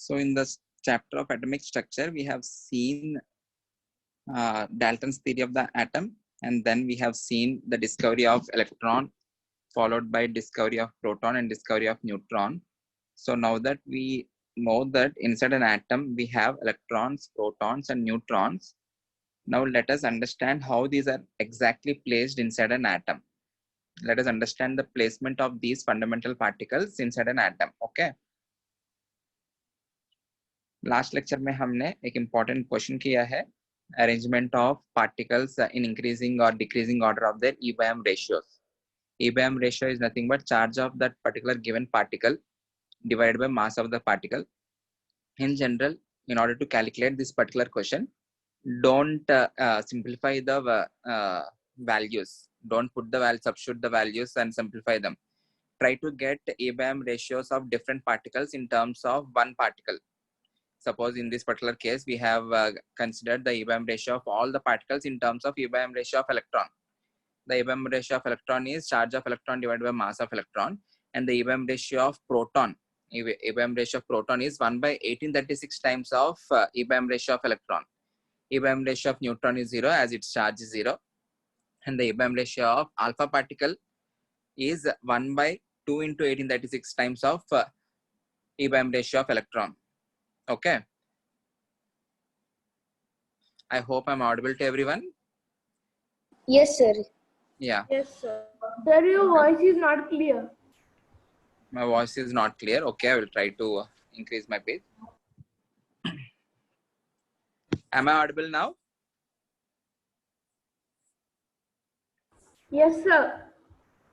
So in the chapter of atomic structure, we have seen Dalton's theory of the atom, and then we have seen the discovery of electron, followed by discovery of proton and discovery of neutron. So now that we know that inside an atom, we have electrons, protons, and neutrons. Now let us understand how these are exactly placed inside an atom. Let us understand the placement of these fundamental particles inside an atom. Okay. Last lecture में हमने एक important question किया है, arrangement of particles in increasing or decreasing order of their E by M ratios. E by M ratio is nothing but charge of that particular given particle divided by mass of the particle. In general, in order to calculate this particular question, don't simplify the values. Don't put the values, substitute the values and simplify them. Try to get E by M ratios of different particles in terms of one particle. Suppose in this particular case, we have considered the E by M ratio of all the particles in terms of E by M ratio of electron. The E by M ratio of electron is charge of electron divided by mass of electron, and the E by M ratio of proton, E by M ratio of proton is 1 by 1836 times of E by M ratio of electron. E by M ratio of neutron is 0 as its charge is 0, and the E by M ratio of alpha particle is 1 by 2 into 1836 times of E by M ratio of electron. Okay. I hope I'm audible to everyone. Yes, sir. Yeah. Yes, sir. Sir, your voice is not clear. My voice is not clear. Okay, I will try to increase my pace. Am I audible now? Yes, sir.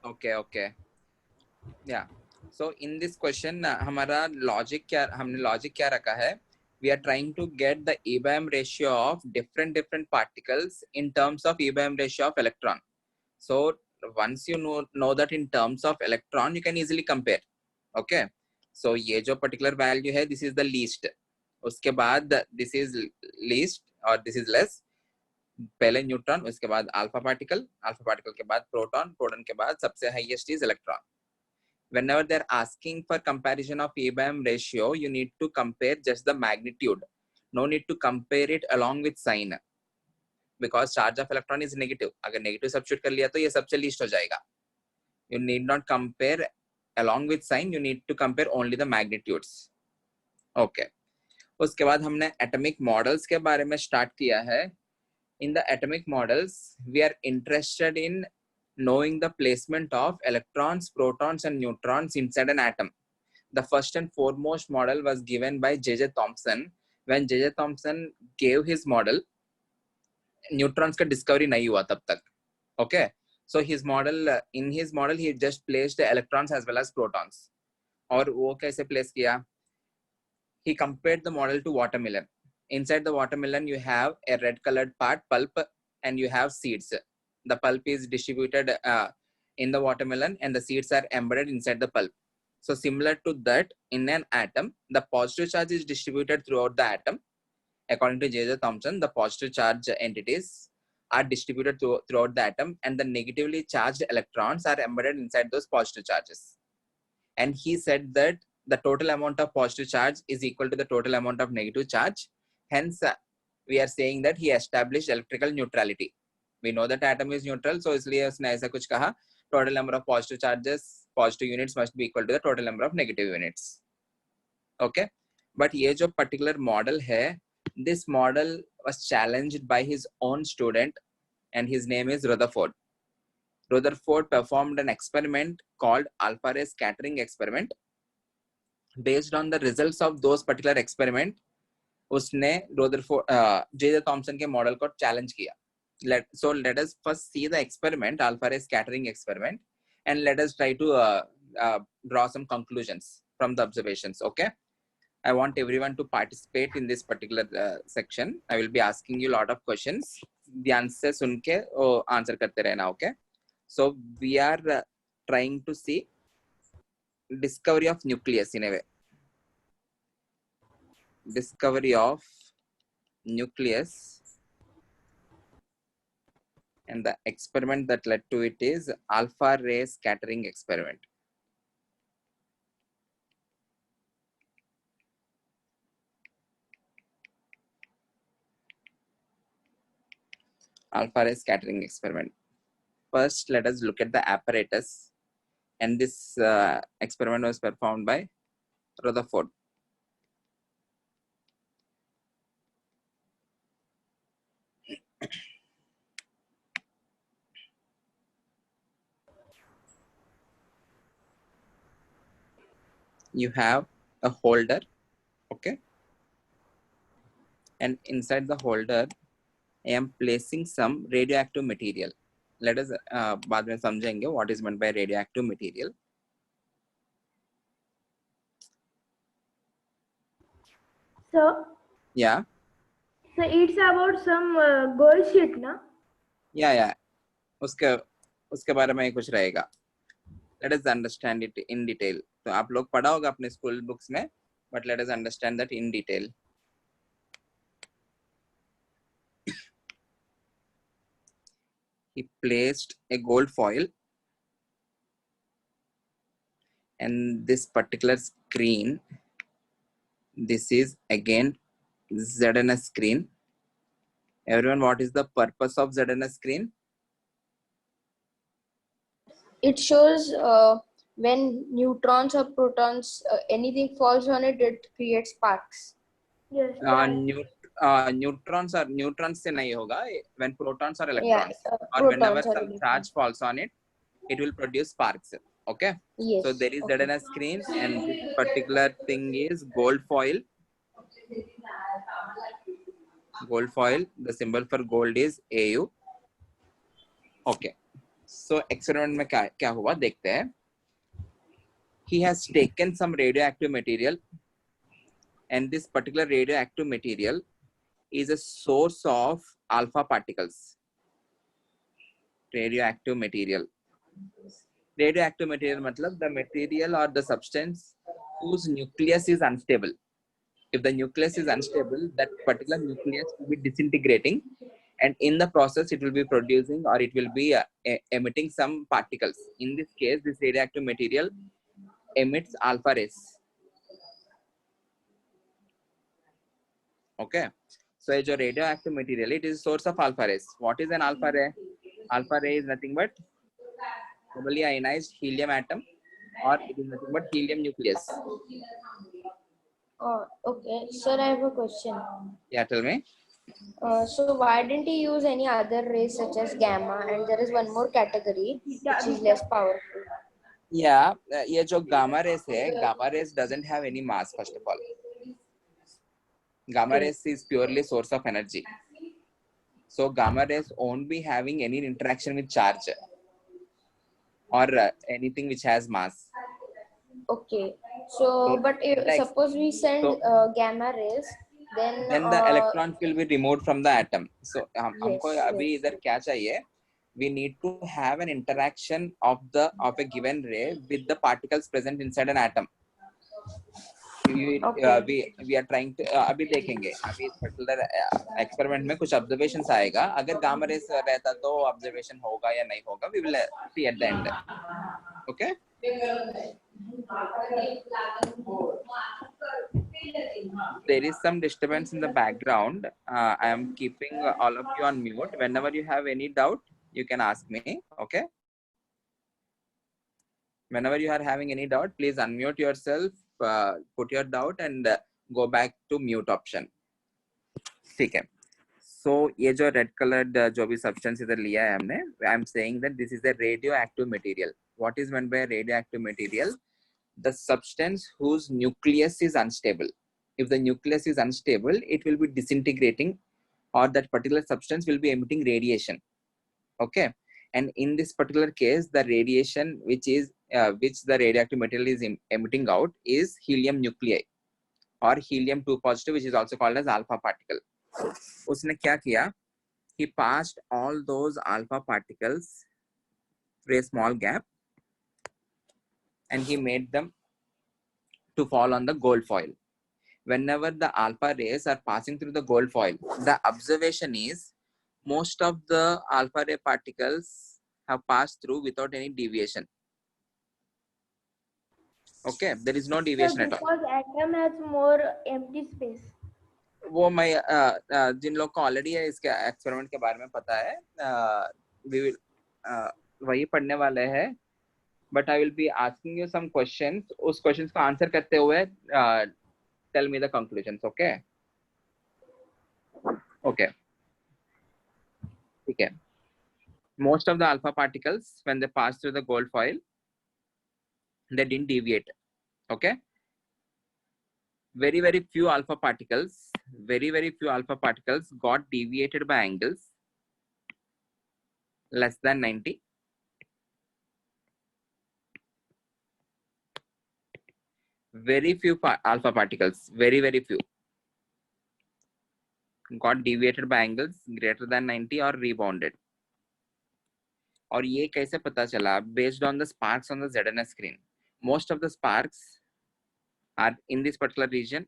Okay. Yeah. So in this question, हमारा logic हमने logic क्या रखा है? We are trying to get the E by M ratio of different particles in terms of E by M ratio of electron. So once you know that in terms of electron, you can easily compare. Okay. So ये जो particular value है, this is the least. उसके बाद this is least or this is less. पहले neutron, उसके बाद alpha particle के बाद प्रोटॉन के बाद सबसे highest is electron. Whenever they're asking for comparison of E by M ratio, you need to compare just the magnitude. No need to compare it along with sign, because charge of electron is negative. अगर negative substitute कर लिया तो ये सबसे least हो जाएगा. You need not compare along with sign. You need to compare only the magnitudes. Okay. उसके बाद हमने atomic models के बारे में start किया है. In the atomic models, we are interested in knowing the placement of electrons, protons, and neutrons inside an atom. The first and foremost model was given by J.J. Thomson. When J.J. Thomson gave his model, neutrons का discovery नहीं हुआ तब तक. Okay. So his model, in his model, he just placed the electrons as well as protons. और वो कैसे place किया? He compared the model to watermelon. Inside the watermelon, you have a red colored part, pulp, and you have seeds. The pulp is distributed in the watermelon and the seeds are embedded inside the pulp. So similar to that, in an atom, the positive charge is distributed throughout the atom. According to J.J. Thomson, the positive charge entities are distributed throughout the atom, and the negatively charged electrons are embedded inside those positive charges. And he said that the total amount of positive charge is equal to the total amount of negative charge. Hence, we are saying that he established electrical neutrality. We know that atom is neutral, so इसलिए उसने ऐसा कुछ कहा, total number of positive charges, positive units must be equal to the total number of negative units. Okay, but ये जो particular model है, this model was challenged by his own student, and his name is Rutherford. Rutherford performed an experiment called alpha ray scattering experiment. Based on the results of those particular experiment, उसने Rutherford J.J. Thomson के model को challenge किया. So let us first see the experiment, alpha ray scattering experiment, and let us try to draw some conclusions from the observations. Okay, I want everyone to participate in this particular section. I will be asking you a lot of questions. ध्यान से सुन के answer करते रहना. Okay, so we are trying to see discovery of nucleus in a way. Discovery of nucleus, and the experiment that led to it is alpha ray scattering experiment. alpha ray scattering experiment. First, let us look at the apparatus. And this experiment was performed by Rutherford. You have a holder, okay? And inside the holder, I am placing some radioactive material. Let us बाद में समझेंगे what is meant by radioactive material. So, Yeah. so it's about some gold sheet, na? Yeah. उसके बारे में कुछ रहेगा. Let us understand it in detail. तो आप लोग पढ़ा होगा अपने स्कूल बुक्स में, but let us understand that in detail. He placed a gold foil, and this particular screen, this is again ZNS screen. Everyone, what is the purpose of ZNS screen? It shows when neutrons or protons, anything falls on it, it creates sparks. Yes. Neutrons से नहीं होगा. When protons or Yeah, electrons, or whenever protons or some electrons. charge falls on it, it will produce sparks. Okay. Yes. So there is okay. ZNS screen, and this particular thing is gold foil. Gold foil. The symbol for gold is AU. Okay. So experiment में क्या हुआ देखते हैं. He has taken some radioactive material, and this particular radioactive material is a source of alpha particles. Radioactive material. Radioactive material matlab the material or the substance whose nucleus is unstable. If the nucleus is unstable, that particular nucleus will be disintegrating, and in the process it will be producing or it will be emitting some particles. In this case, this radioactive material emits alpha rays. Okay. So as a radioactive material, it is a source of alpha rays. What is an alpha ray? Alpha ray is nothing but doubly ionized helium atom, or it is nothing but helium nucleus. Okay, sir, I have a question. Yeah, tell me. So why didn't he use any other rays such as gamma? And there is one more category which is less powerful. Yeah, ये जो gamma rays है, gamma rays doesn't have any mass. First of all, gamma rays is purely source of energy. So gamma rays won't be having any interaction with charge or anything which has mass. Okay, so but if, suppose we send gamma rays, then the electrons will be removed from the atom. So हमको yes, अभी yes. इधर क्या चाहिए? We need to have an interaction of a given ray with the particles present inside an atom. We are trying to अभी देखेंगे. अभी इस particular experiment में कुछ observations आएगा. अगर gamma rays रहता तो observation होगा या नहीं होगा, we will see at the end. Okay. There is some disturbance in the background. I am keeping all of you on mute. Whenever you have any doubt, you can ask me. Okay. Whenever you are having any doubt, please unmute yourself, put your doubt, and go back to mute option. ठीक है. So ये जो red colored जो भी substance इधर लिया है हमने, I am saying that this is a radioactive material. What is meant by radioactive material? The substance whose nucleus is unstable. If the nucleus is unstable, it will be disintegrating, or that particular substance will be emitting radiation. Okay. And in this particular case, the radiation which the radioactive material is emitting out is helium nuclei, or helium-2 positive, which is also called as alpha particle. उसने क्या किया? He passed all those alpha particles through a small gap, and he made them to fall on the gold foil. Whenever the alpha rays are passing through the gold foil, the observation is most of the alpha ray particles have passed through without any deviation. Okay, there is no deviation at all. Because atom has more empty space. वो मैं जिन लोग को already है इसके experiment के बारे में पता है, वी विल वही पढ़ने वाले हैं, but I will be asking you some questions, उस क्वेश्चंस को आंसर करते हुए tell me the conclusions. Okay okay ठीक है. Most of the alpha particles when they pass through the gold foil, they didn't deviate. Okay, very few alpha particles, very few alpha particles got deviated by angles less than 90. Very few alpha particles, very few got deviated by angles greater than 90 or rebounded. और ये कैसे पता चला? Based on the sparks on the ZNS screen. Most of the sparks are in this particular region.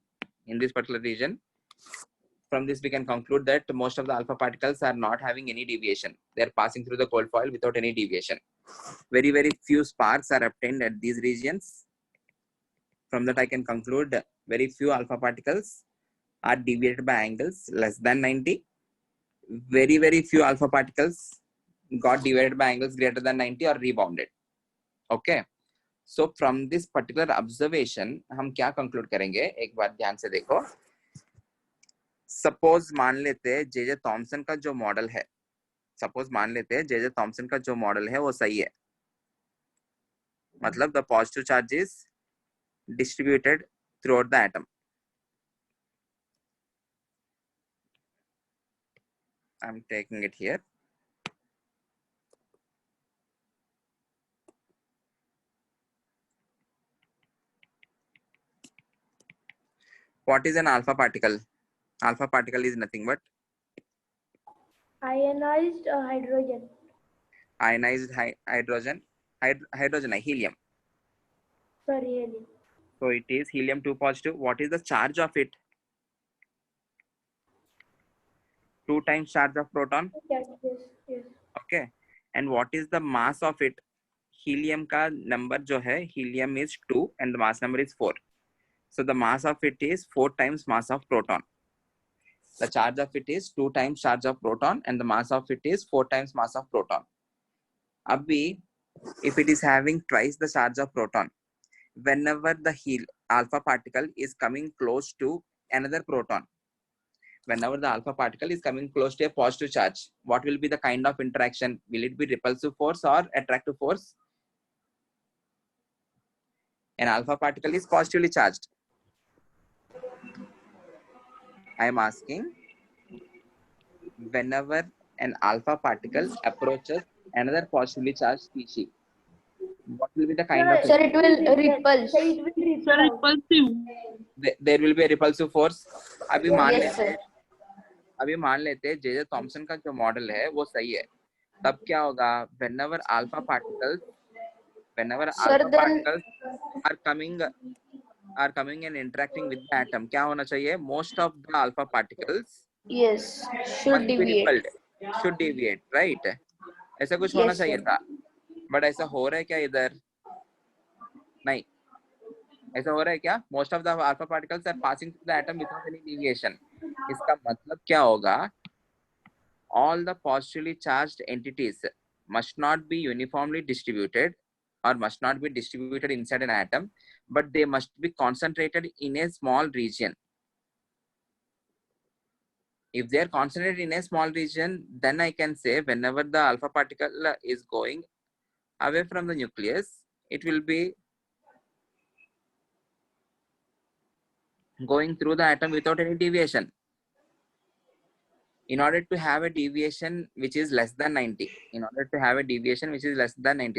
From this we can conclude that most of the alpha particles are not having any deviation. They are passing through the gold foil without any deviation. Very few sparks are obtained at these regions. From that I can conclude very few alpha particles are deviated by angles less than 90. Very few alpha particles got deviated by angles greater than 90 or rebounded. Okay, so from this particular observation हम क्या conclude करेंगे? एक बात ध्यान से देखो. Suppose मान लेते हैं जे थॉमसन का जो मॉडल है, वो सही है. मतलब the positive charge is distributed through out the atom. I am taking it here. What is an alpha particle? Alpha particle is nothing but Ionized hydrogen. Ionized hydrogen. Hydrogen, helium. Sorry, helium. So it is helium 2 positive. What is the charge of it? 2 times charge of proton. Yes. Okay. And what is the mass of it? Helium का number जो है, helium is 2 and the mass number is 4. So the mass of it is 4 times mass of proton. The charge of it is 2 times charge of proton and the mass of it is 4 times mass of proton. Abhi, if it is having twice the charge of proton, whenever the alpha particle is coming close to another proton, whenever the alpha particle is coming close to a positive charge, what will be the kind of interaction? Will it be repulsive force or attractive force? An alpha particle is positively charged. I am asking, whenever an alpha particle approaches another positively charged species, what will be the kind of... Sir, it will repulse. It will repulsive. There will be a repulsive force. अभी मान लेते हैं J Thomson का जो model है वो सही है. तब क्या होगा? whenever alpha particles are coming and interacting with the atom, क्या होना चाहिए? Most of the alpha particles should deviate, right? ऐसा कुछ होना चाहिए था, बट ऐसा हो रहा है क्या इधर? नहीं, ऐसा हो रहा है क्या? Most of the alpha particles are passing through the atom without any deviation. इसका मतलब क्या होगा? All the positively charged entities must not be uniformly distributed or must not be distributed inside an atom, but they must be concentrated in a small region. If they are concentrated in a small region, then I can say whenever the alpha particle is going away from the nucleus, it will be going through the atom without any deviation. In order to have a deviation which is less than 90,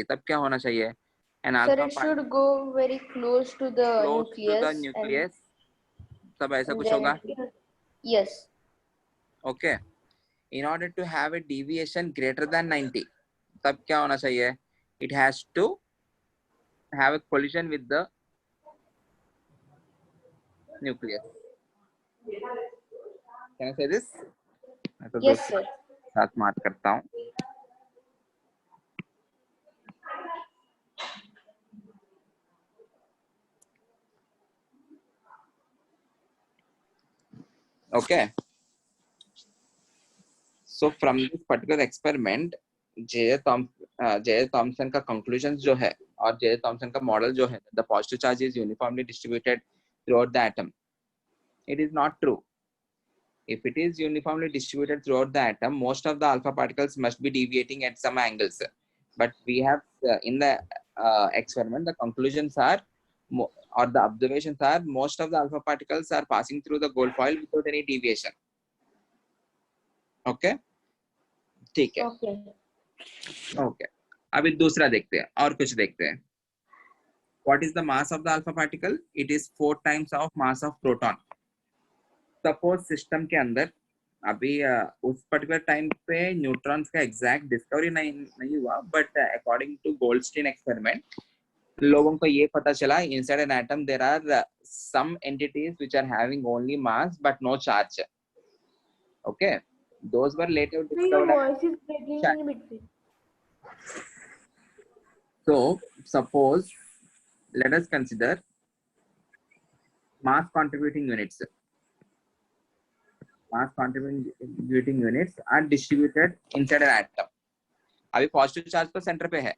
तब क्या होना चाहिए? An alpha Sir, it should go very close to the nucleus. तब ऐसा कुछ होगा? Yes. Okay. In order to have a deviation greater than 90, तब क्या होना चाहिए? It has to have a collision with the nucleus. Can I say this? Yes, sir. साथ mark करता हूँ. Okay. So from this particular experiment, J. Thomson का conclusions जो है और J. Thomson का model जो है, the positive charge is uniformly distributed throughout the atom. It is not true. If it is uniformly distributed throughout the atom, most of the alpha particles must be deviating at some angles. But we have in the experiment, the conclusions are or the observations are most of the alpha particles are passing through the gold foil without any deviation. Okay, ठीक है. Okay. Okay. अभी दूसरा देखते हैं और कुछ देखते हैं. What is the mass of the alpha particle? It is 4 times of mass of proton. Suppose system के अंदर अभी उस पर्टिकुलर टाइम पे न्यूट्रॉन्स का एग्जैक्ट डिस्कवरी नहीं हुआ, but according to Goldstein experiment लोगों को ये पता चला inside an atom there are some entities which are having only mass but no charge. Okay, those were later So your discovered. voice is breaking in between. So suppose let us consider mass contributing units. Mass contributing units are distributed inside an atom. अभी positive charge तो centre पे है,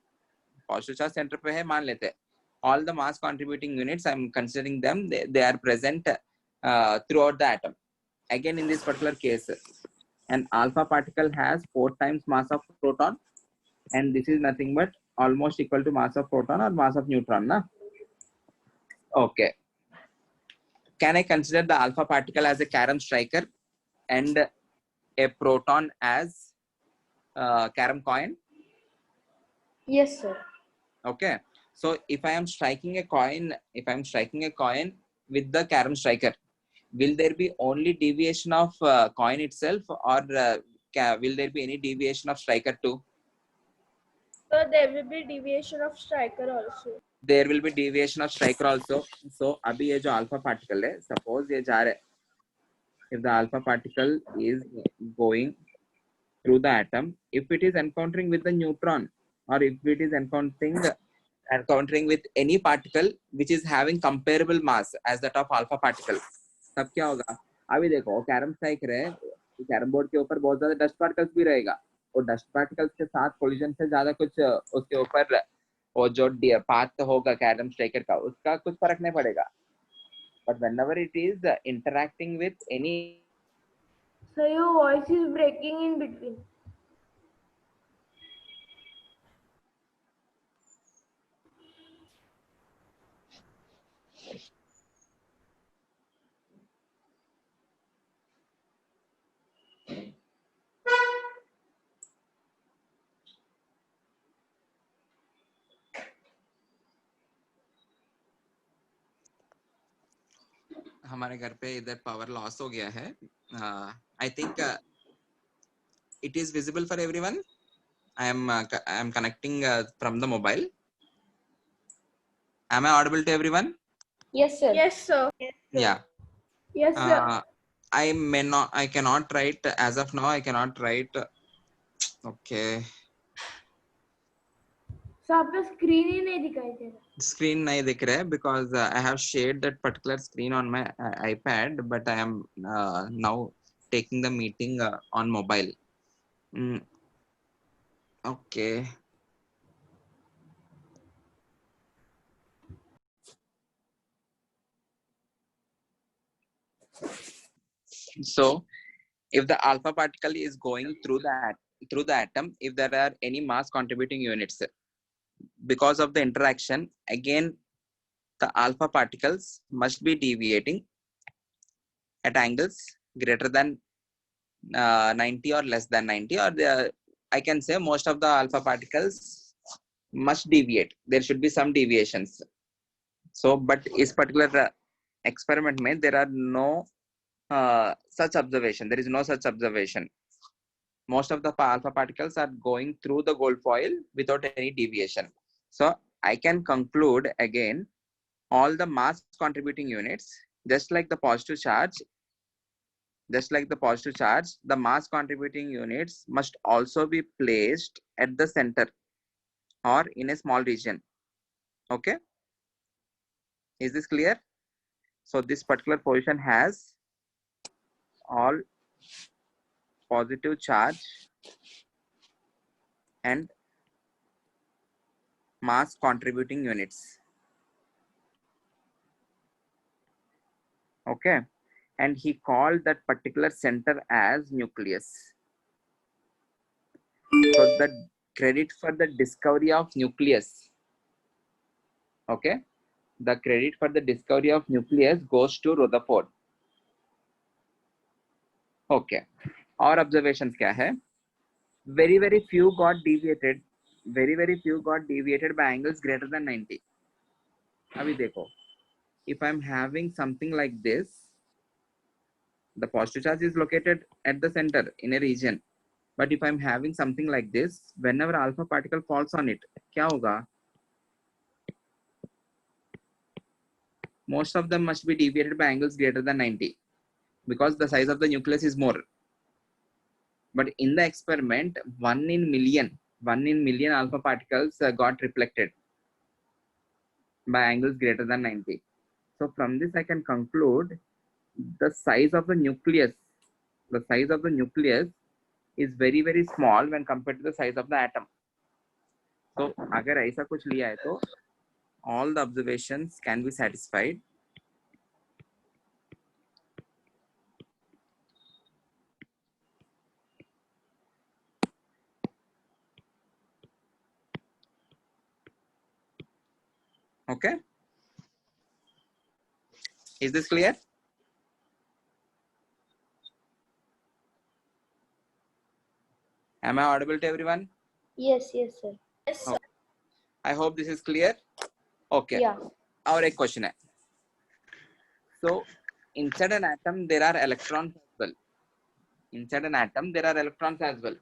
positive charge centre पे है मान लेते हैं. All the mass contributing units, I am considering them, they are present throughout the atom. Again, in this particular case, an alpha particle has 4 times mass of proton, and this is nothing but almost equal to mass of proton or mass of neutron, na? Okay. Can I consider the alpha particle as a carom striker and a proton as carom coin? Yes, sir. Okay. So if I am striking a coin, with the carom striker, will there be only deviation of coin itself, or will there be any deviation of striker too? So there will be deviation of striker also. There will be deviation of striker also. So अभी ये जो alpha particle है, suppose ये जा रहे, if the alpha particle is going through the atom, if it is encountering with the neutron, or if it is encountering with any particle which is having comparable mass as that of alpha particle, तब क्या होगा? अभी देखो carrom striker है, carrom board के ऊपर बहुत ज्यादा डस्ट पार्टिकल्स भी रहेगा, और डस्ट पार्टिकल्स के साथ कोलिजन से ज्यादा कुछ उसके ऊपर वो जो पाथ होगा कैरम स्ट्राइकर का, उसका कुछ फर्क नहीं पड़ेगा. But whenever it is interacting with any. So your voice is breaking in between. हमारे घर पे इधर पावर लॉस हो गया है. I think it is visible for everyone. I am connecting from the mobile. Am I audible to everyone? Yes, sir. Yes, sir. Yeah. Yes, sir. I cannot write as of now. I cannot write. Okay. So आपका screen ही नहीं दिखाई दे रहा. Screen नहीं दिख रहा है because I have shared that particular screen on my iPad, but I am now taking the meeting on mobile. Okay. So if the alpha particle is going through the atom, if there are any mass contributing units, because of the interaction, again the alpha particles must be deviating at angles greater than 90 or less than 90, or I can say most of the alpha particles must deviate. There should be some deviations. So but is particular experiment mein there are no such observation. There is no such observation. Most of the alpha particles are going through the gold foil without any deviation. So I can conclude again, all the mass contributing units, just like the positive charge, the mass contributing units must also be placed at the center or in a small region. Okay, is this clear? So this particular position has all positive charge and mass contributing units. Okay, and he called that particular center as nucleus. So the credit for the discovery of nucleus, okay, the credit for the discovery of nucleus goes to Rutherford. Okay, our observations क्या है? Very few got deviated. Very few got deviated by angles greater than 90. अभी देखो, if I'm having something like this, the positive charge is located at the center in a region. But if I'm having something like this, whenever alpha particle falls on it, क्या होगा? Most of them must be deviated by angles greater than 90 because the size of the nucleus is more. But in the experiment, 1 in million alpha particles got reflected by angles greater than 90. So from this I can conclude the size of the nucleus is very small when compared to the size of the atom. So अगर ऐसा कुछ लिया है तो all the observations can be satisfied. Okay, is this clear? Am I audible to everyone? Yes, sir. Yes, Okay. I hope this is clear. Okay. Yeah. Our एक question है. So inside an atom there are electrons as well. Inside an atom there are electrons as well.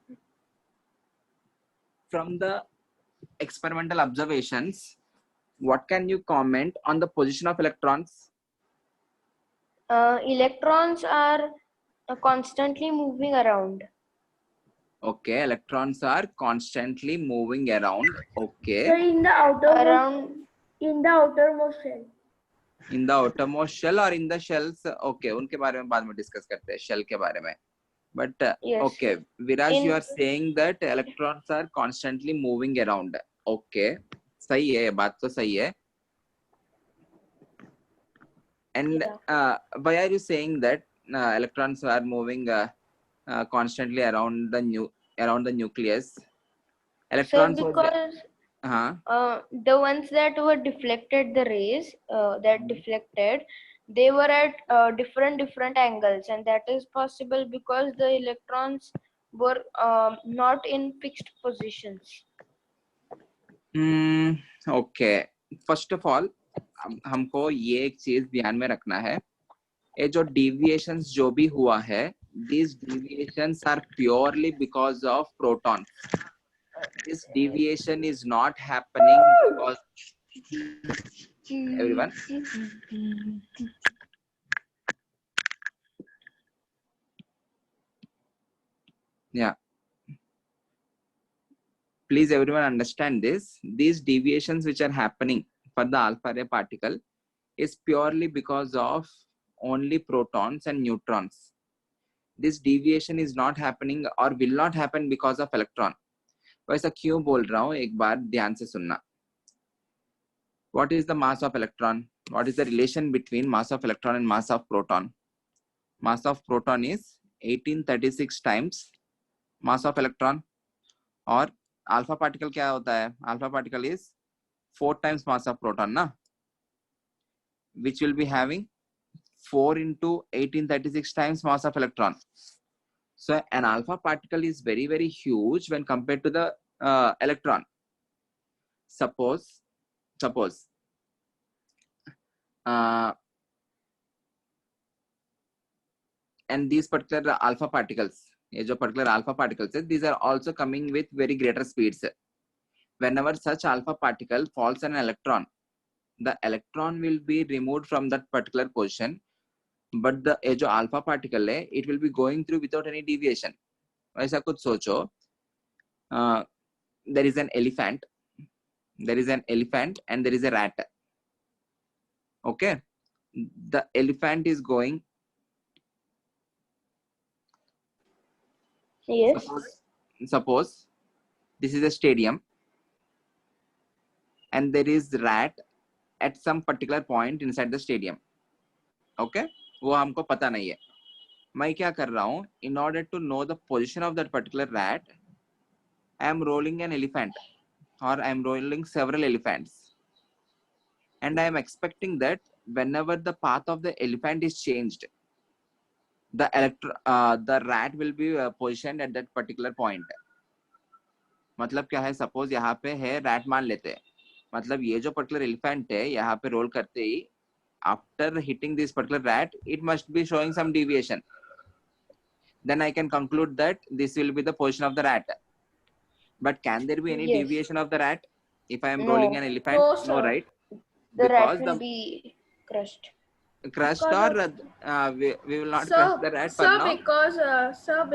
From the experimental observations, what can you comment on the position of electrons? Electrons are constantly moving around. Okay, electrons are constantly moving around. So Okay, in the outermost shell. in the outermost shell or in the shells? Okay, उनके बारे में बाद में discuss करते हैं, shell के बारे में. But Yes. okay, Viraj, In- you are saying that electrons are constantly moving around. Okay, सही है, बात तो सही है. And why are you saying that electrons are moving constantly around the nucleus? Electrons Sir, because the ones that were deflected, the rays that deflected, they were at different angles, and that is possible because the electrons were not in fixed positions. Okay, first of all हमको ये एक चीज ध्यान में रखना है, ये जो deviations जो भी हुआ है, these deviations are purely because of protons. This deviation is not happening because everyone. Yeah. Please everyone understand this. These deviations which are happening for the alpha ray particle is purely because of only protons and neutrons. This deviation is not happening or will not happen because of electron. वैसा क्यों बोल रहा हूँ, एक बार ध्यान से सुनना. What is the mass of electron? What is the relation between mass of electron and mass of proton? Mass of proton is 1836 times mass of electron. और alpha particle क्या होता है? Alpha particle is 4 times mass of proton, ना? Which will be having 4 into 1836 times mass of electron. So an alpha particle is very huge when compared to the electron. Suppose and these particular alpha particles, ये जो particular alpha particles है, these are also coming with very greater speeds. Whenever such alpha particle falls on an electron, the electron will be removed from that particular position, but the ये जो alpha particle है, it will be going through without any deviation. ऐसा कुछ सोचो, there is an elephant and there is a rat. Okay, the elephant is going Yes. Suppose this is a stadium and there is rat at some particular point inside the stadium. Okay, वो हमको पता नहीं है. मैं क्या कर रहा हूँ? In order to know the position of that particular rat, I am rolling an elephant or I am rolling several elephants, and I am expecting that whenever the path of the elephant is changed, the rat will be positioned at that particular point. मतलब क्या है? Suppose यहाँ पे है rat मान लेते हैं. मतलब ये जो particular elephant है यहाँ पे roll करते ही after hitting this particular rat, it must be showing some deviation. Then I can conclude that this will be the position of the rat. But can there be any Yes. deviation of the rat if I am No. rolling an elephant? No, No, sir. right? The rat Because will be crushed. crushed Because or we will not Sir, crush the rat for sir, now.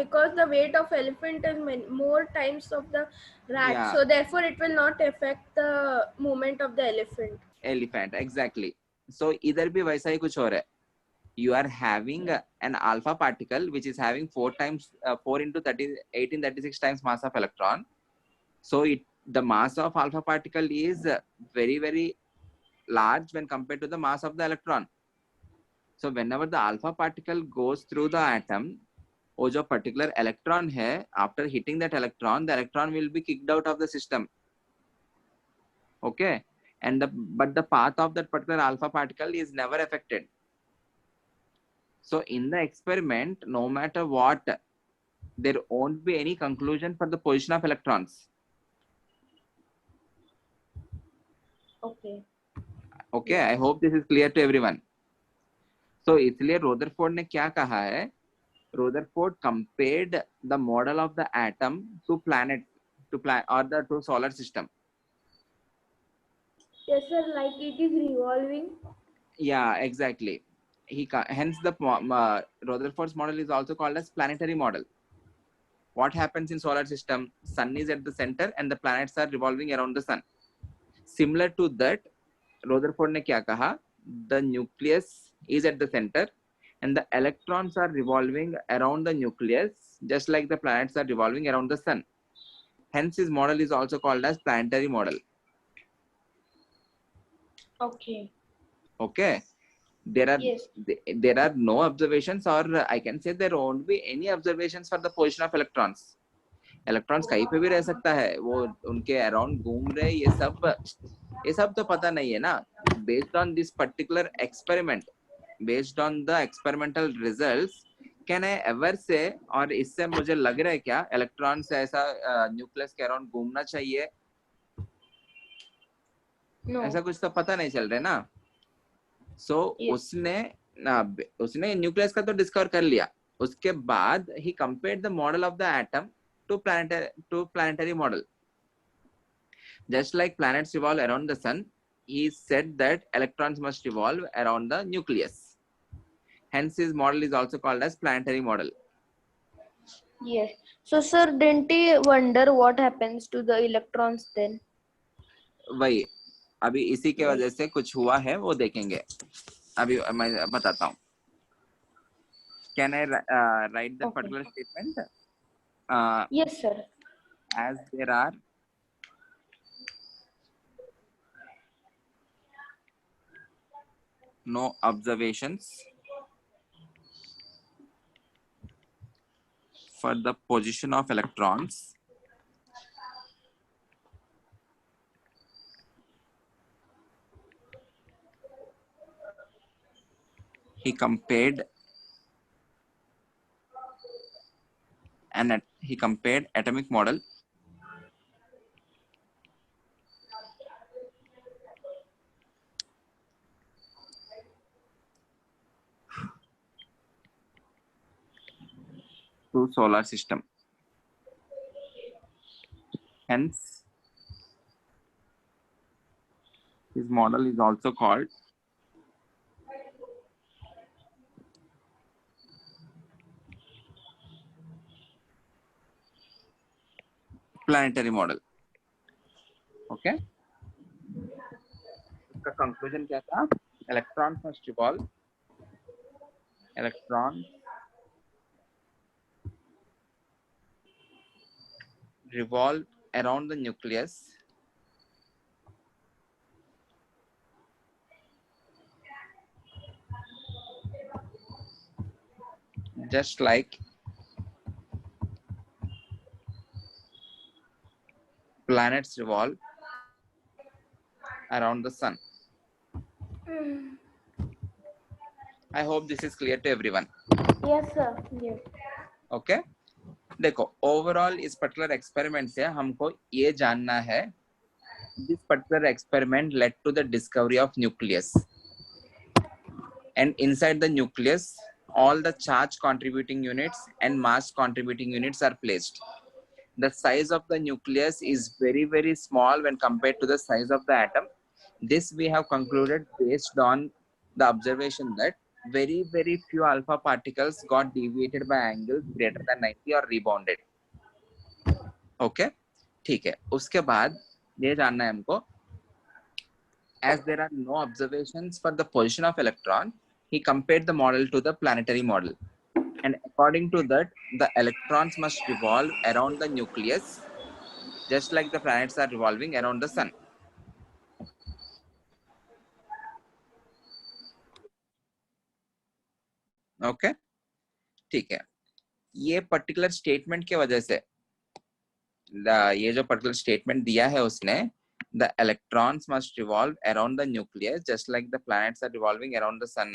because the weight of elephant is more times of the rat, Yeah. so therefore it will not affect the movement of the elephant. Elephant, exactly. So either भी वैसा ही कुछ हो रहा है. You are having an alpha particle which is having 4 into 1836 times mass of electron. So the mass of alpha particle is very, very large when compared to the mass of the electron. So whenever the alpha particle goes through the atom, वो जो particular electron है, after hitting that electron, the electron will be kicked out of the system. Okay, and but the path of that particular alpha particle is never affected. So in the experiment, no matter what, there won't be any conclusion for the position of electrons. Okay. Okay, I hope this is clear to everyone. So इसलिए Rutherford ने क्या कहा है? Rutherford compared the model of the atom to planets, or to solar system. Yes, sir. Like it is revolving. Yeah, exactly. Hence the Rutherford's model is also called as planetary model. What happens in solar system? Sun is at the center and the planets are revolving around the sun. Similar to that, Rutherford ने क्या कहा? The nucleus is at the center and the electrons are revolving around the nucleus, just like the planets are revolving around the sun. Hence his model is also called as planetary model. Okay. Okay, there are Yes. there are no observations, or I can say there won't be any observations for the position of electrons. Electrons कहीं पे भी रह सकता है, वो उनके around घूम रहे, ये सब तो पता नहीं है ना. Based on this particular experiment, based on the experimental results, can I ever say, और इससे मुझे लग रहा है क्या electrons ऐसा nucleus के around घूमना चाहिए? No. ऐसा कुछ तो पता नहीं चल रहा है ना. So Yes. उसने न्यूक्लियस का तो डिस्कवर कर लिया. उसके बाद he compared the model of the atom to planetary model. Just like planets revolve around the sun, he said that electrons must revolve around the nucleus. Hence his model is also called as planetary model. Yes. So, sir, didn't he wonder what happens to the electrons then? वही अभी इसी के वजह से कुछ हुआ है, वो देखेंगे. अभी मैं बताता हूँ. Can I write that particular statement? Yes, sir. As there are no observations for the position of electrons, he compared atomic model to solar system. Hence his model is also called planetary model. Okay, इसका conclusion क्या था? Electrons must revolve. Electrons revolve around the nucleus just like planets revolve around the sun. I hope this is clear to everyone. Yes, sir. Yes. Okay. देखो overall इस particular experiment से हमको ये जानना है, this particular experiment led to the discovery of nucleus, and inside the nucleus all the charge contributing units and mass contributing units are placed. The size of the nucleus is very small when compared to the size of the atom. This we have concluded based on the observation that very few alpha particles got deviated by angles greater than 90 or rebounded. Okay, ठीक है. उसके बाद ये जानना है हमको, as there are no observations for the position of electron, he compared the model to the planetary model, and according to that the electrons must revolve around the nucleus just like the planets are revolving around the sun. Okay, ठीक है. ये particular statement के वजह से ये जो particular statement दिया है उसने, the electrons must revolve around the nucleus just like the planets are revolving around the sun.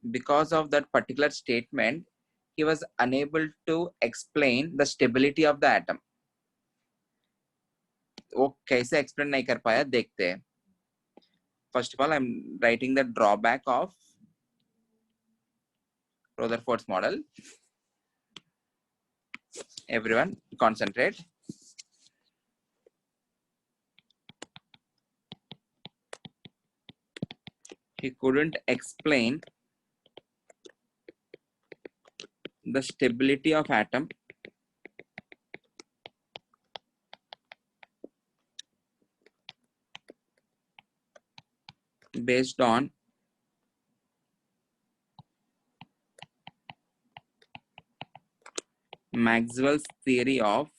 Because of that particular statement, he was unable to explain the stability of the atom. वो कैसे explain नहीं कर पाया, देखते हैं. First of all, I'm writing the drawback of Rutherford's model. Everyone concentrate. He couldn't explain the stability of atom based on Maxwell's theory of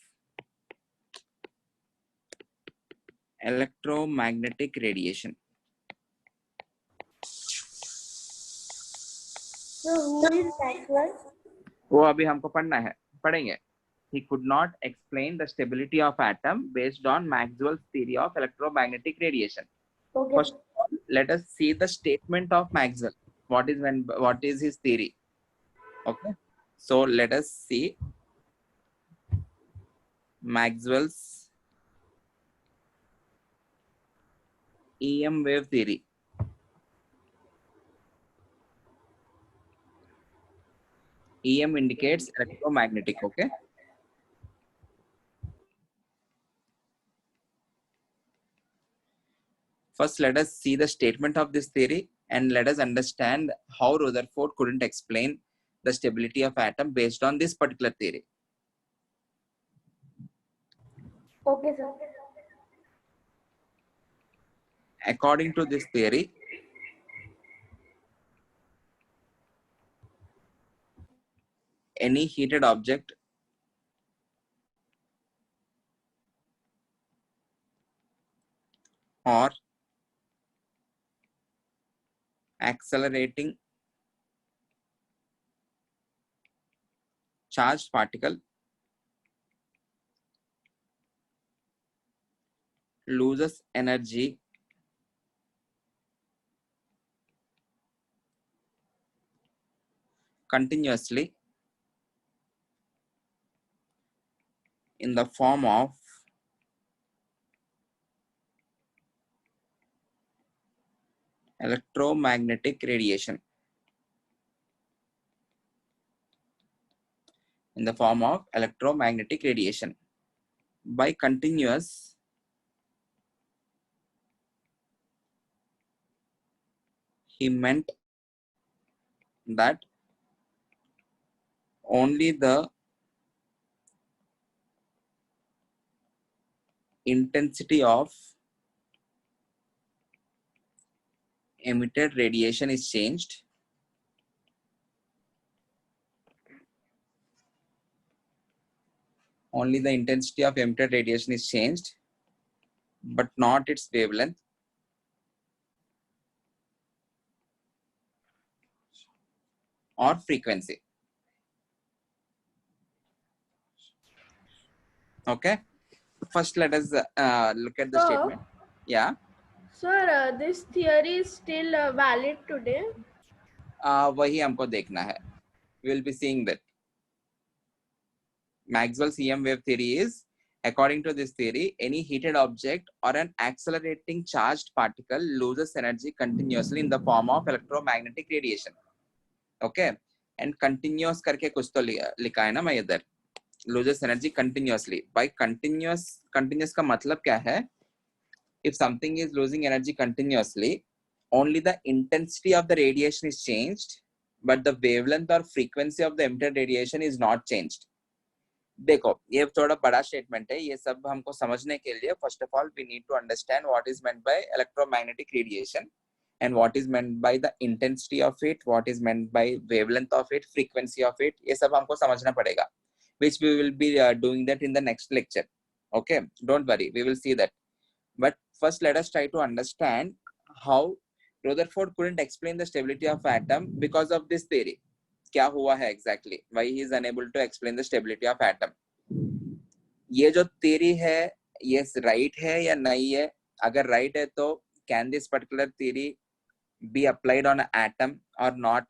electromagnetic radiation. So who is Maxwell? वो अभी हमको पढ़ना है, पढ़ेंगे. He could not explain the stability of atom based on Maxwell's theory of electromagnetic radiation. Okay. First of all, let us see the statement of Maxwell. What is his theory? Okay, so let us see Maxwell's EM wave theory. EM indicates electromagnetic. Okay, first let us see the statement of this theory and let us understand how Rutherford couldn't explain the stability of atom based on this particular theory. Okay, sir. According to this theory, any heated object or accelerating charged particle loses energy continuously in the form of electromagnetic radiation. In the form of electromagnetic radiation. By continuous, he meant that only the intensity of emitted radiation is changed only the intensity of emitted radiation is changed, but not its wavelength. Or frequency. Okay. First, let us look at the statement. Yeah. Sir, this theory is still valid today. वही हमको देखना है. We will be seeing that. Maxwell's EM wave theory is, according to this theory, any heated object or an accelerating charged particle loses energy continuously in the form of electromagnetic radiation. Okay. And continuous करके कुछ तो लिखा है ना मैं इधर. Loses energy continuously. By continuous का मतलब क्या है? If something is losing energy continuously, only the intensity of the radiation is changed, but the wavelength or frequency of the emitted radiation is not changed. देखो ये थोड़ा बड़ा statement है. ये सब हमको समझने के लिए first of all we need to understand what is meant by electromagnetic radiation and what is meant by the intensity of it, what is meant by wavelength of it, frequency of it. ये सब हमको समझना पड़ेगा, which we will be doing that in the next lecture. Okay, don't worry, we will see that. But first let us try to understand how Rutherford couldn't explain the stability of atom because of this theory. क्या हुआ है exactly? Why he is unable to explain the stability of atom? ये जो theory है ये right है या नहीं है? अगर right है तो can this particular theory be applied on an atom or not?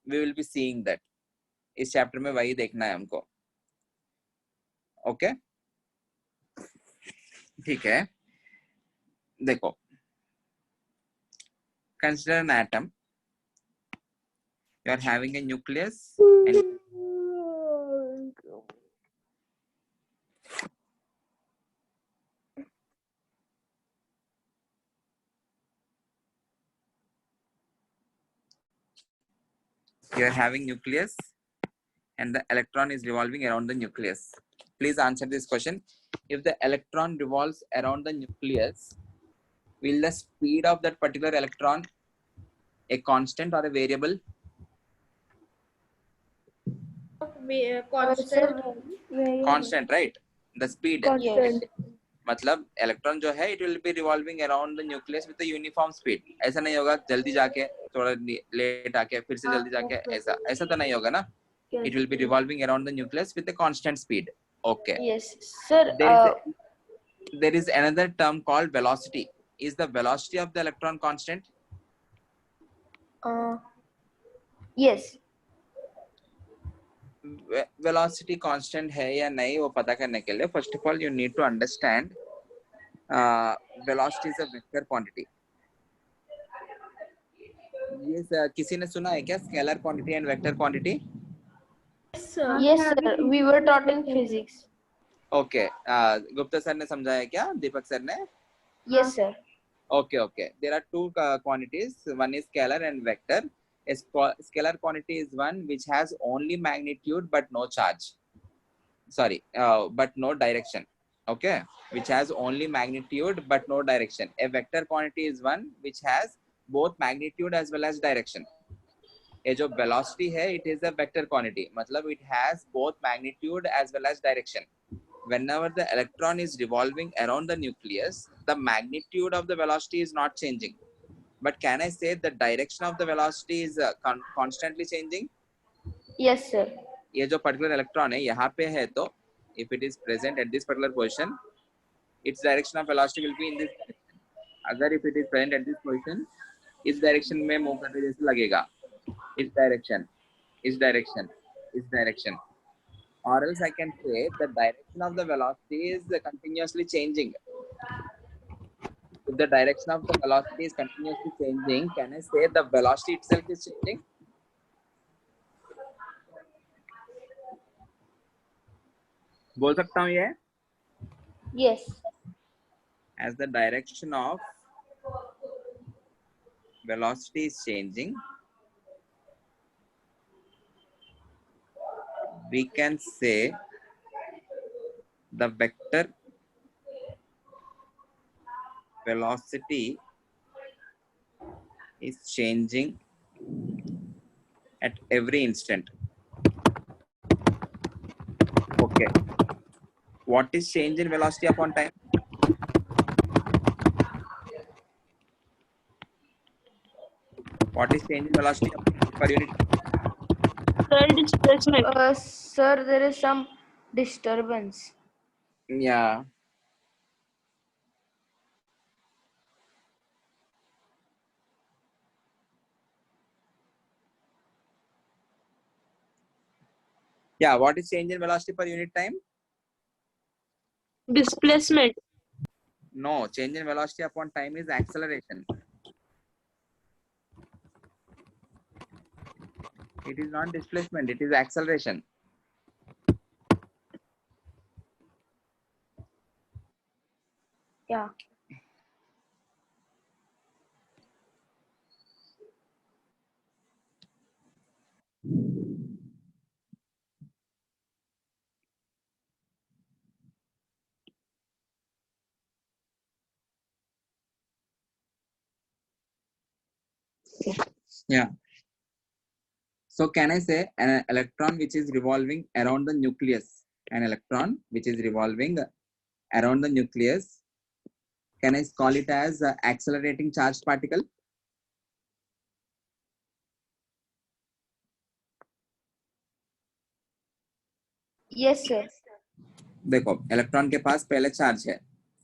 We will be seeing that. इस chapter में वही देखना है हमको. Okay? ठीक है. देखो. Consider an atom. You are having a nucleus and you are having nucleus and the electron is revolving around the nucleus. Please answer this question. If the electron revolves around the nucleus, will the speed of that particular electron a constant or a variable? Constant. Constant, right? The speed. Constant. मतलब electron जो है it will be revolving around the nucleus with a uniform speed. ऐसा नहीं होगा जल्दी जाके थोड़ा late आके फिर से जल्दी जाके ऐसा तो नहीं होगा ना. It will be revolving around the nucleus with a constant speed. Okay. Yes, sir. There is another term called velocity. Is the velocity of the electron constant? Yes. Velocity constant है या नहीं वो पता करने के लिए first of all you need to understand velocity is a vector quantity. ये किसी ने सुना है क्या scalar quantity and vector quantity? Yes, sir. We were taught in physics. Okay. Gupta sir ने समझाया क्या? दीपक सर ने? Yes, sir. Okay. There are two quantities. One is scalar and vector. A scalar quantity is one which has only magnitude but no charge. Sorry, but no direction. Okay, which has only magnitude but no direction. A vector quantity is one which has both magnitude as well as direction. ये जो velocity है, it is a vector quantity. मतलब it has both magnitude as well as direction. Whenever the electron is revolving around the nucleus, the magnitude of the velocity is not changing. But can I say the direction of the velocity is constantly changing? Yes, sir. ये जो particular electron है यहाँ पे है तो if it is present at this particular position, its direction of velocity will be in this direction. अगर if it is present at this position, इस direction में move करने जैसे लगेगा. इस direction. Or else I can say the direction of the velocity is continuously changing. If the direction of the velocity is continuously changing, can I say the velocity itself is changing? बोल सकता हूँ ये? Yes. As the direction of velocity is changing, we can say the vector velocity is changing at every instant. Okay. What is change in velocity upon time? What is change in velocity per unit? Sir, displacement. Sir, there is some disturbance. Yeah. Yeah, what is change in velocity per unit time? Displacement. No, change in velocity upon time is acceleration. It is not displacement, it is acceleration. Yeah. Yeah. So can I say an electron which is revolving around the nucleus, an electron which is revolving around the nucleus, can I call it as accelerating charged particle? Yes, sir. देखो electron के पास पहले charge है,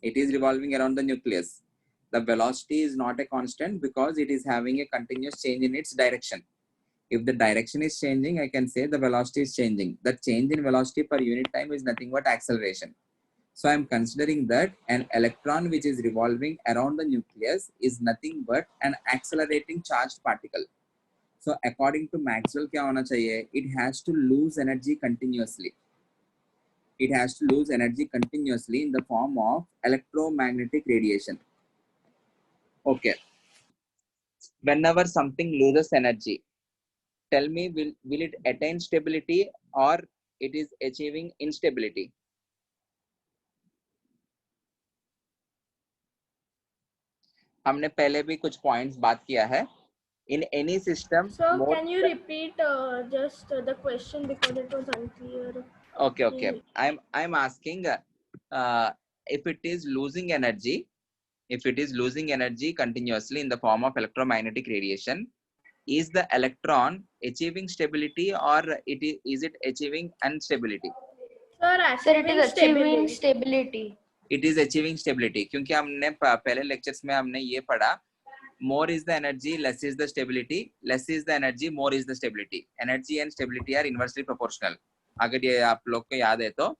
it is revolving around the nucleus. The velocity is not a constant because it is having a continuous change in its direction. If the direction is changing, I can say the velocity is changing. The change in velocity per unit time is nothing but acceleration. So I'm considering that an electron which is revolving around the nucleus is nothing but an accelerating charged particle. So according to Maxwell क्या होना चाहिए? It has to lose energy continuously. It has to lose energy continuously in the form of electromagnetic radiation. Okay. Whenever something loses energy, tell me, will it attain stability or it is achieving instability? हमने पहले भी कुछ points बात किया है. In any system, So more. can you repeat just the question because it was unclear? Okay. I'm asking if it is losing energy continuously in the form of electromagnetic radiation, is the electron achieving stability or is it achieving instability? Sir, it is achieving stability. It is achieving stability क्योंकि हमने पहले lectures में हमने ये पढ़ा, more is the energy, less is the stability, less is the energy, more is the stability. Energy and stability are inversely proportional. अगर ये आप लोग को याद है तो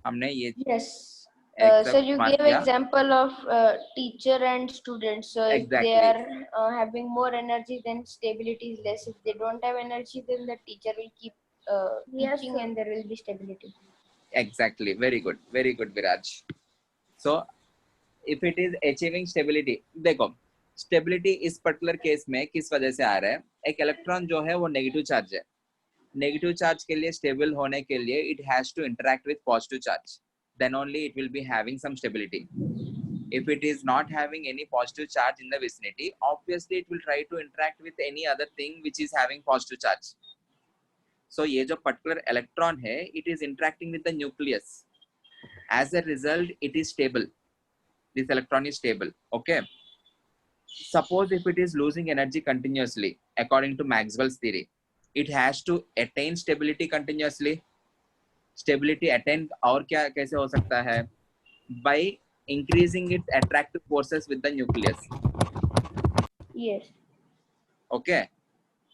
हमने ये Yes. एक So you बात gave किया. example of teacher and students. So if they Exactly. are having more energy, then stability is less. If they don't have energy, then the teacher will keep Yes, teaching sir. and there will be stability. Exactly. Very good, Viraj. So if it is achieving stability, देखो stability इस particular case में किस वजह से आ रहा है? एक electron जो है वो नेगेटिव चार्ज है. नेगेटिव चार्ज के लिए स्टेबल होने के लिए it has to interact with positive charge, then only it will be having some stability. If it is not having any positive charge in the vicinity, obviously it will try to interact with any other thing which is having positive charge. So ये जो particular electron है, it is interacting with the nucleus. As a result, it is stable. This electron is stable. Okay. Suppose if it is losing energy continuously, according to Maxwell's theory, it has to attain stability continuously. Stability attain और क्या कैसे हो सकता है? By increasing its attractive forces with the nucleus. Yes. Okay.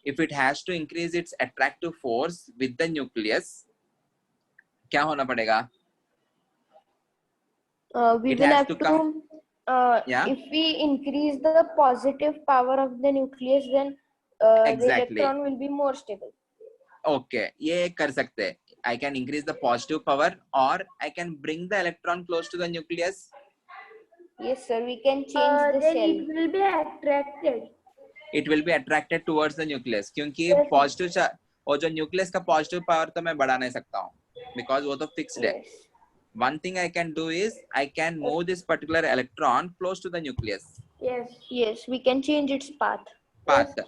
If it has to increase its attractive force with the nucleus, क्या होना पड़ेगा? We It will has have to to come. Yeah. if we increase the positive power of the nucleus, then the Exactly. electron will be more stable. Okay. ये कर सकते हैं. I can increase the positive power or I can bring the electron close to the nucleus. Yes, sir. We can change the Then shell. it will be attracted. It will be attracted towards the nucleus क्योंकि Yes. Positive charge और जो nucleus का positive power तो मैं बढ़ा नहीं सकता हूँ बिकॉज वो तो फिक्स्ड है. Yes. One thing I can do is I can move this particular electron close to the nucleus. Yes. Yes, we can change its path. Path. Yes.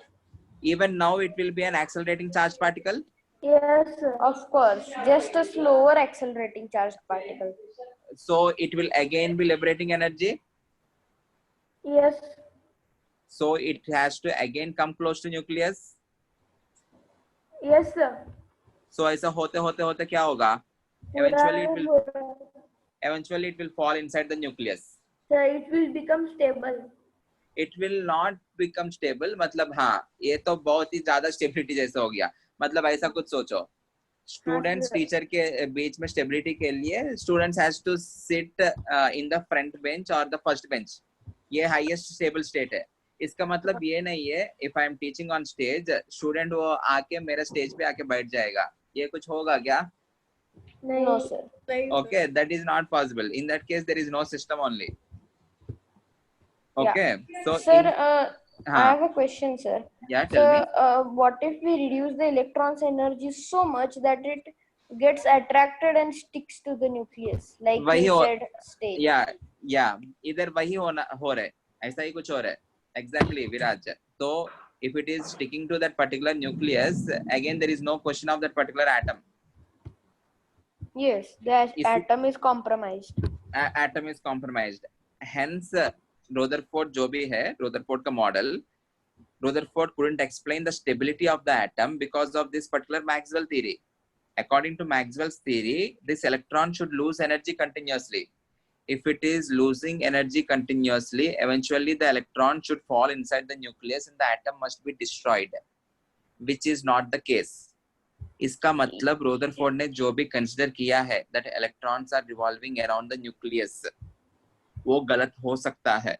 Even now it will be an accelerating charged particle. Yes, sir. Of course, just a slower accelerating charged particle. So it will again be liberating energy. Yes. So it has to again come close to nucleus. Yes, sir. So ऐसा होते होते होते क्या होगा? Eventually it will fall inside the nucleus. Sir, it will become stable. It will not become stable. मतलब हाँ, ये तो बहुत ही ज़्यादा स्टेबिलिटी जैसा हो गया. मतलब ऐसा कुछ सोचो. Students टीचर के बीच में स्टेबिलिटी के लिए students has to sit in the front bench or the first bench. ये highest stable state है. इसका मतलब ये नहीं है if I am teaching on stage, student वो आके मेरे stage पे आके बैठ जाएगा. ये कुछ होगा क्या? No, sir. Okay, that is not possible. In that case, there is no system only. Okay, so Sir, I have a question, sir. Yeah, tell me. What if we reduce the electron's energy so much that it gets attracted and sticks to the nucleus, like you said, stage? Yeah, इधर वही हो रहा है, ऐसा ही कुछ हो रहा है. Exactly, Viraj. So if it is sticking to that particular nucleus, again there is no question of that particular atom. Yes, the atom is compromised. Atom is compromised. Hence, Rutherford जो भी है, Rutherford का model, Rutherford couldn't explain the stability of the atom because of this particular Maxwell theory. According to Maxwell's theory, this electron should lose energy continuously. If it is losing energy continuously, eventually the electron should fall inside the nucleus and the atom must be destroyed, which is not the case. इसका मतलब Rutherford ने जो भी consider किया है that electrons are revolving around the nucleus, वो गलत हो सकता है.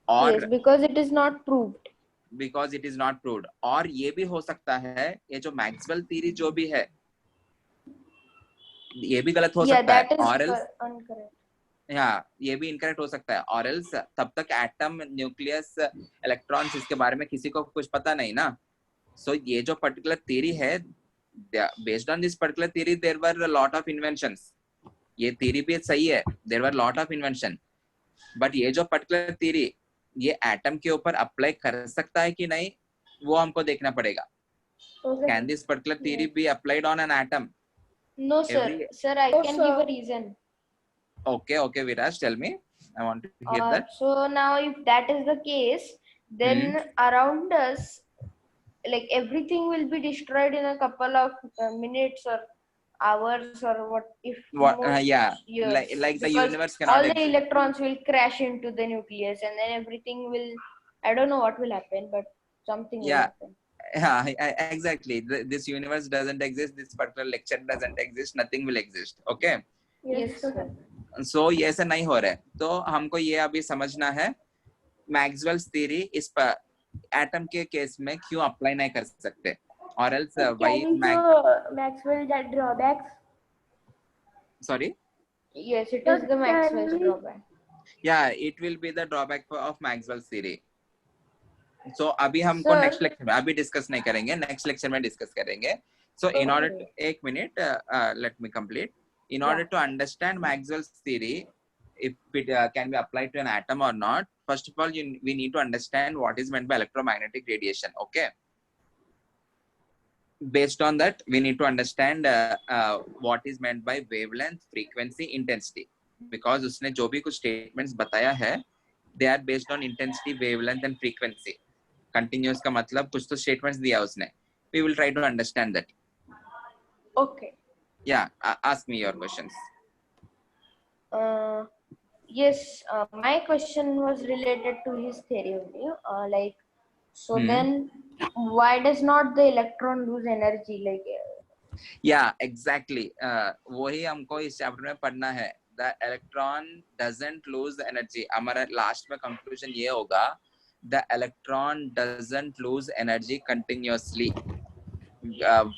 और yes, because it is not proved. Because it is not proved. और ये भी हो सकता है ये जो Maxwell theory जो भी है ये भी गलत हो सकता है. और else हाँ, ये भी इनकरेक्ट हो सकता है. और एल्स तब तक एटम, न्यूक्लियस, इलेक्ट्रॉन्स इसके बारे में किसी को कुछ पता नहीं ना. सो ये जो पर्टिकुलर थ्योरी है, based on this particular theory there were lot of inventions. ये थ्योरी भी सही है, there were lot of invention. But ये जो पर्टिकुलर थ्योरी ये एटम के ऊपर अप्लाई कर सकता है कि नहीं, वो हमको देखना पड़ेगा. Can this particular theory be applied on an atom? No, sir. Sir, I can give a reason. Okay, Viraj, tell me. I want to hear that. So now if that is the case, then around us, like everything will be destroyed in a couple of minutes or hours or what if yeah, years. like the universe cannot all the electrons will crash into the nucleus and then everything will, I don't know what will happen, but something will happen. Yeah, exactly. This universe doesn't exist, this particular lecture doesn't exist, nothing will exist. Okay. Yes, sir. So ये ऐसा नहीं हो रहा है. तो हमको ये अभी समझना है मैक्सवेल्स थ्योरी इस पर एटम के केस में क्यों अप्लाई नहीं कर सकते. और एल्स वही Maxwell drawbacks. Sorry. Yes, it is the Maxwell's drawback. Yeah, it will be the drawback of Maxwell's theory. So अभी हमको नेक्स्ट लेक्चर में अभी डिस्कस नहीं करेंगे, नेक्स्ट लेक्चर में डिस्कस करेंगे. So in order to, एक minute, let me complete. In order to understand Maxwell's theory, if it can be applied to an atom or not, first of all, we need to understand what is meant by electromagnetic radiation. Okay. Based on that, we need to understand what is meant by wavelength, frequency, intensity. Because उसने जो भी कुछ statements बताया है, they are based on intensity, wavelength, and frequency. Continuous का मतलब कुछ तो statements दिया उसने. We will try to understand that. Okay. Yeah, ask me your questions. Yes, my question was related to his theory only. Then why does not the electron lose energy? Yeah, exactly. वही हमको इस chapter में पढ़ना है. The electron doesn't lose energy. हमारा last में conclusion ये होगा, the electron doesn't lose energy continuously.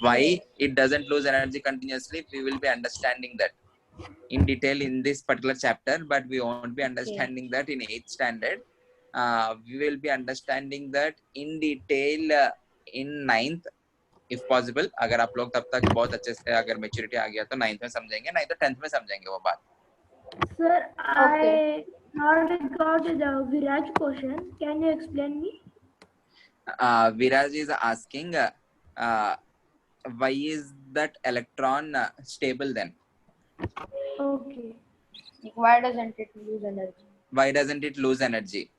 Why it doesn't lose energy continuously, we will be understanding that in detail in this particular chapter, but we won't be understanding that in 8th standard. We will be understanding that in detail in 9th, if possible. अगर आप लोग तब तक बहुत अच्छे से अगर maturity आ गया तो 9th में समझेंगे, नहीं तो 10th में समझेंगे वो बात. Sir, I not got the Viraj question. Can you explain me? Viraj is asking why is that electron stable then? Okay. Why doesn't it lose energy? Why doesn't it lose energy?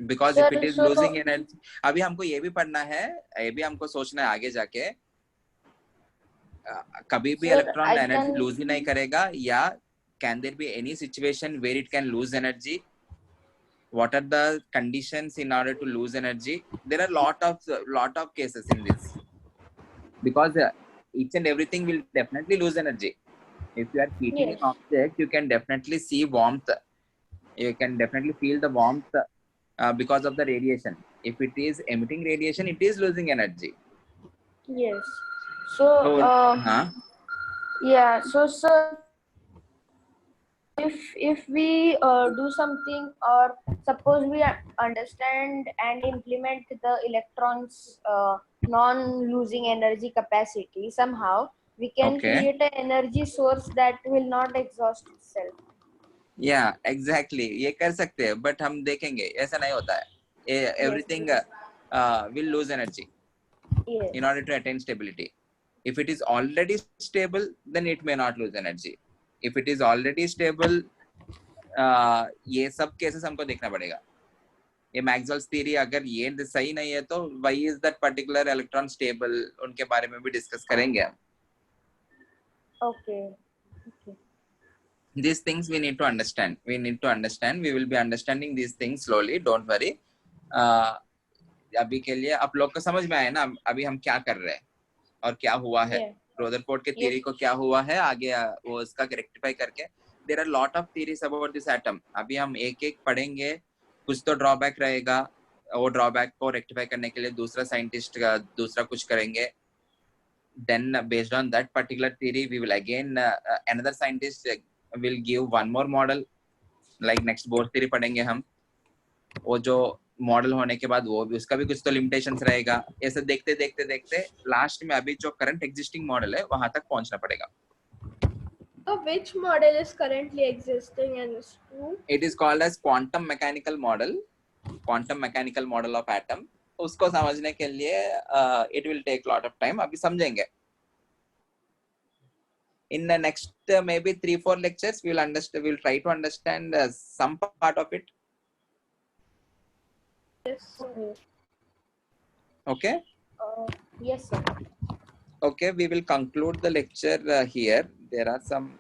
Because Sir, if it is so losing energy, अभी हमको ये भी पढ़ना है, ये भी हमको सोचना है आगे जाके, कभी भी sir, electron I energy can lose ही नहीं करेगा, या can there be any situation where it can lose energy? What are the conditions in order to lose energy? There are lot of cases in this, because each and everything will definitely lose energy. If you are heating yes. an object, you can definitely see warmth, you can definitely feel the warmth because of the radiation. If it is emitting radiation, it is losing energy. Yes. So Huh? yeah. So sir, if we do something, or suppose we understand and implement the electrons non-losing energy capacity somehow, we can Okay. create an energy source that will not exhaust itself. Yeah, exactly. ये कर सकते हैं, but हम देखेंगे ऐसा नहीं होता है. Everything will lose energy Yes. in order to attain stability. If it is already stable, then it may not lose energy. If it is already stable, ये सब केसेस हमको देखना पड़ेगा. ये मैक्सवेल्स थ्योरी अगर ये सही नहीं है, तो why is that particular electron stable, उनके बारे में भी डिस्कस करेंगे हम. Okay. Okay. These things we need to understand. We will be understanding these things slowly, don't worry. अभी के लिए आप लोग को समझ में आया ना अभी हम क्या कर रहे हैं और क्या हुआ है. रदरफोर्ड के थ्योरी को क्या हुआ है, आगे वो उसका रेक्टिफाई करके. There are lot of theories about this atom. अभी हम एक एक पढ़ेंगे, कुछ तो ड्रॉबैक रहेगा, वो ड्रॉबैक को रेक्टिफाई करने के लिए दूसरा साइंटिस्ट का दूसरा कुछ करेंगे. Then based on that particular theory, we will again another scientist will give one more model, like next Bohr theory पढ़ेंगे हम. वो जो मॉडल होने के बाद वो भी उसका भी कुछ तो लिमिटेशंस रहेगा. ऐसे देखते देखते देखते लास्ट में अभी जो करंट एग्जिस्टिंग मॉडल है वहां तक पहुंचना पड़ेगा. So which model is currently existing in school? It is called as quantum mechanical model of atom. उसको समझने के लिए it will take lot of time. अभी समझेंगे. In the next maybe 3-4 lectures, we will try to understand some part of it. Yes. Okay. Yes, sir. Okay, we will conclude the lecture here. There are some